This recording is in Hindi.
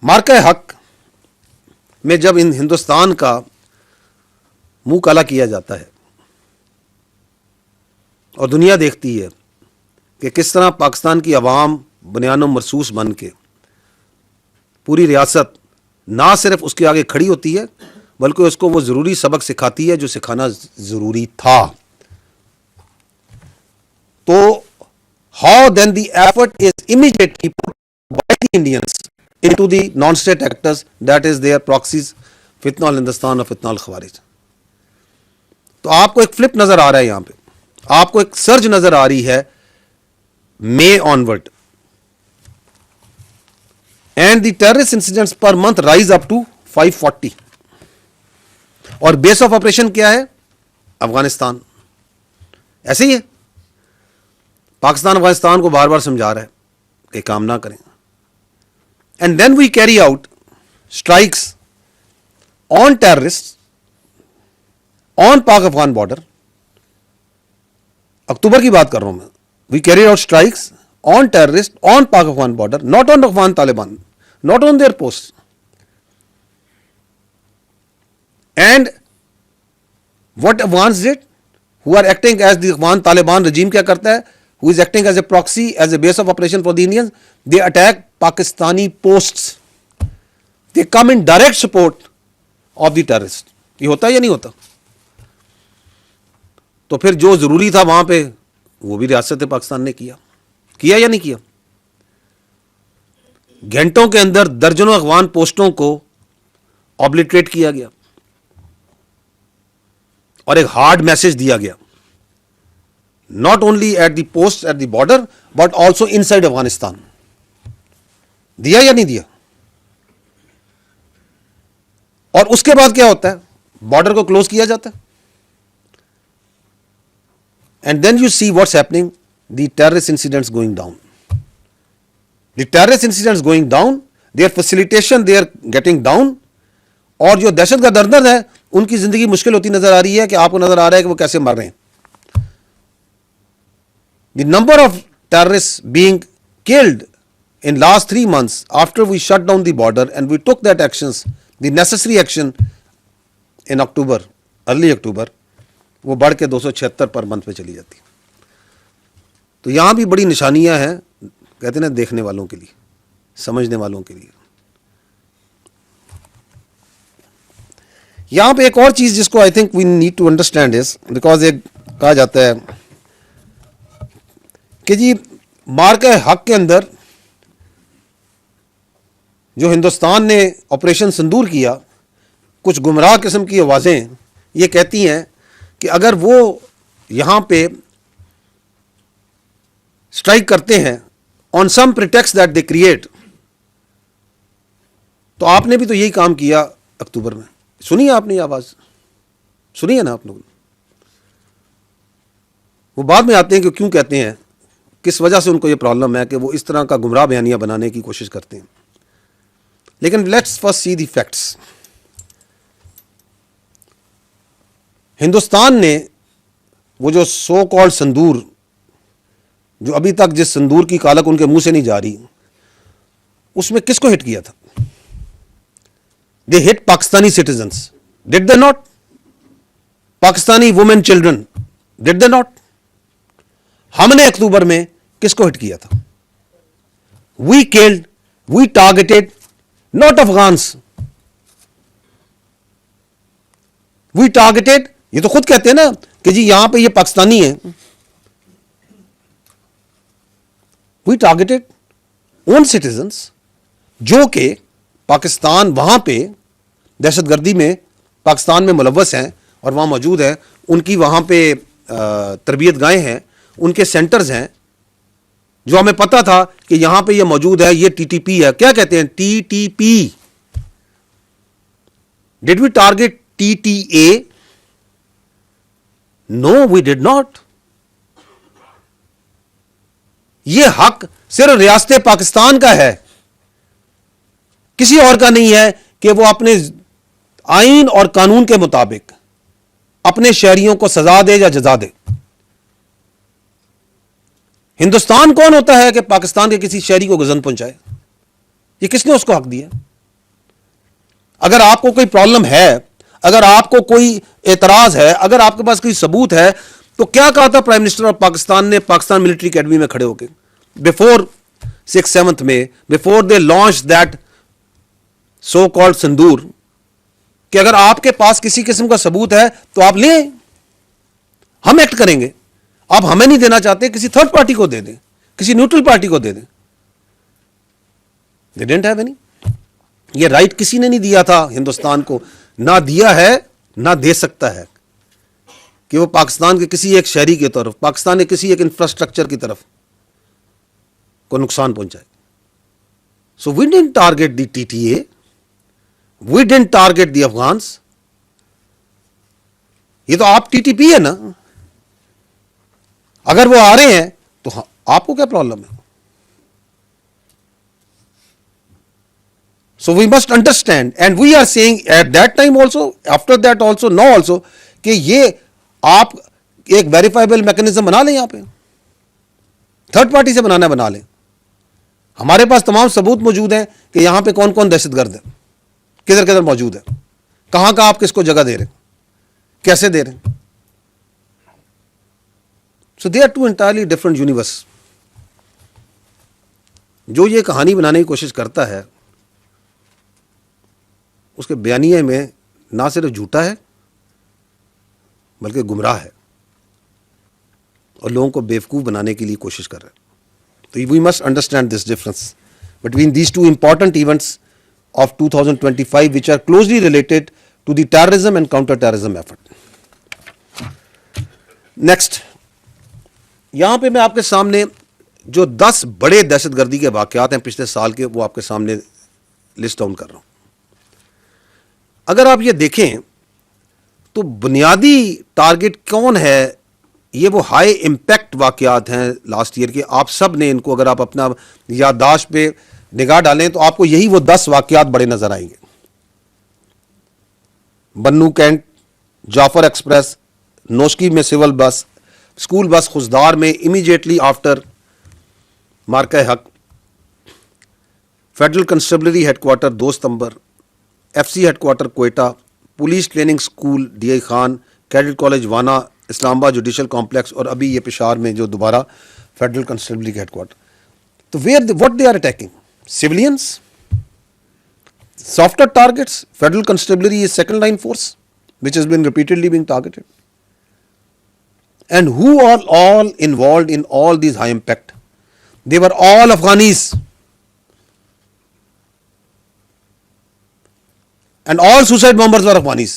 मार्का हक में जब इन हिंदुस्तान का मुंह काला किया जाता है और दुनिया देखती है कि किस तरह पाकिस्तान की अवाम बुनियानो मरसूस बन के पूरी रियासत ना सिर्फ उसके आगे खड़ी होती है बल्कि उसको वो ज़रूरी सबक सिखाती है जो सिखाना ज़रूरी था, तो how then the effort is immediately put by the Indians into the non state actors that is their proxies फितना हिंदुस्तान और फितना खवारिज। तो आपको एक फ्लिप नजर आ रहा है, यहां पे आपको एक सर्ज नजर आ रही है May onward, and the terrorist incidents per month rise up to 540 और बेस ऑफ ऑपरेशन क्या है? अफगानिस्तान। ऐसे ही है, पाकिस्तान अफगानिस्तान को बार बार समझा रहा है कि काम ना करें, and then we carry out strikes on terrorist on Pak Afghan border. अक्टूबर की बात कर रहा हूं मैं। We carry out strikes on terrorist on Pak Afghan border, not on Afghan Taliban, not on their post, and what Afghans did who are acting as the Afghan Taliban regime क्या करता है, who is acting as a proxy as a base of operation for the Indians, they attack Pakistani posts, they come in direct support of the terrorist. ये होता है या नहीं होता? तो फिर जो जरूरी था वहां पे वो भी रियासत पाकिस्तान ने किया या नहीं किया? घंटों के अंदर दर्जनों अफगान पोस्टों को ऑब्लिटरेट किया गया और एक हार्ड मैसेज दिया गया, not only at the post at the border but also inside Afghanistan. दिया या नहीं दिया? और उसके बाद क्या होता है? बॉर्डर को क्लोज किया जाता है, and then you see what's happening, the terrorist incidents going down, the terrorist incidents going down, their facilitation they are getting down, और जो दहशत का दर्द है उनकी जिंदगी मुश्किल होती नजर आ रही है कि आपको नजर आ रहा है कि वो कैसे मर रहे हैं। the number of terrorists being killed in last 3 months after we shut down the border and we took that actions, the necessary action in October, early October, वो बढ़ के 276 पर मंथ पे चली जाती। तो यहां भी बड़ी निशानियां हैं, कहते हैं देखने वालों के लिए, समझने वालों के लिए। यहां पे एक और चीज जिसको I think we need to understand is, because एक कहा जाता है कि जी मार्का हक के अंदर जो हिंदुस्तान ने ऑपरेशन सिंदूर किया, कुछ गुमराह किस्म की आवाजें ये कहती हैं कि अगर वो यहां पे स्ट्राइक करते हैं on some pretext that they create, तो आपने भी तो यही काम किया अक्टूबर में। सुनिए आपने ये आवाज सुनिए ना आप लोग। वो बाद में आते हैं कि क्यों कहते हैं, किस वजह से उनको ये प्रॉब्लम है कि वो इस तरह का गुमराह बयानियां बनाने की कोशिश करते हैं। लेकिन let's first see the facts. Hindustan ने वो जो सो कॉल्ड संदूर, जो अभी तक जिस संदूर की कालक उनके मुंह से नहीं जा रही, उसमें किसको हिट किया था? They hit Pakistani citizens, did they not? Pakistani women children, did they not? हमने अक्टूबर में किसको हिट किया था? We killed, we targeted not Afghans, we targeted, ये तो खुद कहते हैं ना कि जी यहां पे ये पाकिस्तानी है। वी टारगेटेड ओन सिटीजन्स जो कि पाकिस्तान वहां पे दहशतगर्दी में पाकिस्तान में मुलव्वस हैं और वहां मौजूद हैं, उनकी वहां पे तरबियत गाहें हैं, उनके सेंटर्स हैं, जो हमें पता था कि यहां पे ये मौजूद है। ये टीटीपी है, क्या कहते हैं? TTP. Did we target TTA? No we did not. यह हक सिर्फ रियासत पाकिस्तान का है, किसी और का नहीं है कि वो अपने आईन और कानून के मुताबिक अपने शहरियों को सजा दे या जजा दे। हिंदुस्तान कौन होता है कि पाकिस्तान के किसी शहरी को गजन पहुंचाए? ये किसने उसको हक दिया? अगर आपको कोई प्रॉब्लम है, अगर आपको कोई एतराज है, अगर आपके पास कोई सबूत है, तो क्या कहा था प्राइम मिनिस्टर ऑफ पाकिस्तान ने पाकिस्तान मिलिट्री अकेडमी में खड़े होकर बिफोर 6-7 में, before they launch that so called Sindoor, कि अगर आपके पास किसी किस्म का सबूत है तो आप ले, हम एक्ट करेंगे। आप हमें नहीं देना चाहते, किसी थर्ड पार्टी को दे दें, किसी न्यूट्रल पार्टी को दे दें। दे डिडंट हैव एनी, ये राइट किसी ने नहीं दिया था हिंदुस्तान को, ना दिया है ना दे सकता है कि वो पाकिस्तान के किसी एक शहरी की तरफ, पाकिस्तान के किसी एक इंफ्रास्ट्रक्चर की तरफ को नुकसान पहुंचाए। So we didn't target the TTA, we didn't target the Afghans. ये तो आप टीटीपी है ना, अगर वो आ रहे हैं तो आपको क्या प्रॉब्लम है? So we must understand, and we are saying at that time also, after that also, now also, कि ये आप एक वेरीफाइबल मैकेनिज्म बना लें, यहाँ पे थर्ड पार्टी से बनाना बना लें। हमारे पास तमाम सबूत मौजूद हैं कि यहाँ पे कौन कौन दहशतगर्द है, किधर किधर मौजूद है, कहाँ का आप किसको जगह दे रहे हैं, कैसे दे रहे हैं। So they are two entirely different universe. जो ये कहानी बनाने की कोशिश करता है, उसके बयानिए में ना सिर्फ झूठा है बल्कि गुमराह है और लोगों को बेवकूफ़ बनाने के लिए कोशिश कर रहा है। तो we must understand this difference between these two important events of 2025 which are closely related to the terrorism and counter terrorism effort. Next, यहां पे मैं आपके सामने जो 10 बड़े दहशतगर्दी के वाकयात हैं पिछले साल के, वो आपके सामने लिस्ट डाउन कर रहा हूं। अगर आप ये देखें तो बुनियादी टारगेट कौन है, ये वो हाई इम्पैक्ट वाकयात हैं लास्ट ईयर के। आप सब ने इनको, अगर आप अपना याददाश्त पे निगाह डालें तो आपको यही वो 10 वाकयात बड़े नजर आएंगे। बन्नू कैंट, जाफर एक्सप्रेस, नोशकी में सिविल बस, स्कूल बस खुजदार में इमीडिएटली आफ्टर मार्का हक, फेडरल कंस्टेबलरी हेडक्वार्टर 2 सितंबर, FC headquarter Quetta, police training school DI Khan, cadet college वाना, इस्लामाबाद जुडिशल कॉम्प्लेक्स, और अभी ये पेशावर में जो दोबारा फेडरल कंस्टेबलरी का हेडक्वार्टर। तो what they are attacking? Civilians, softer targets. Federal constabulary is second line force which has been repeatedly being targeted. And who are all involved in all these high impact? They were all Afghanis. And all suicide bombers were Afghanis.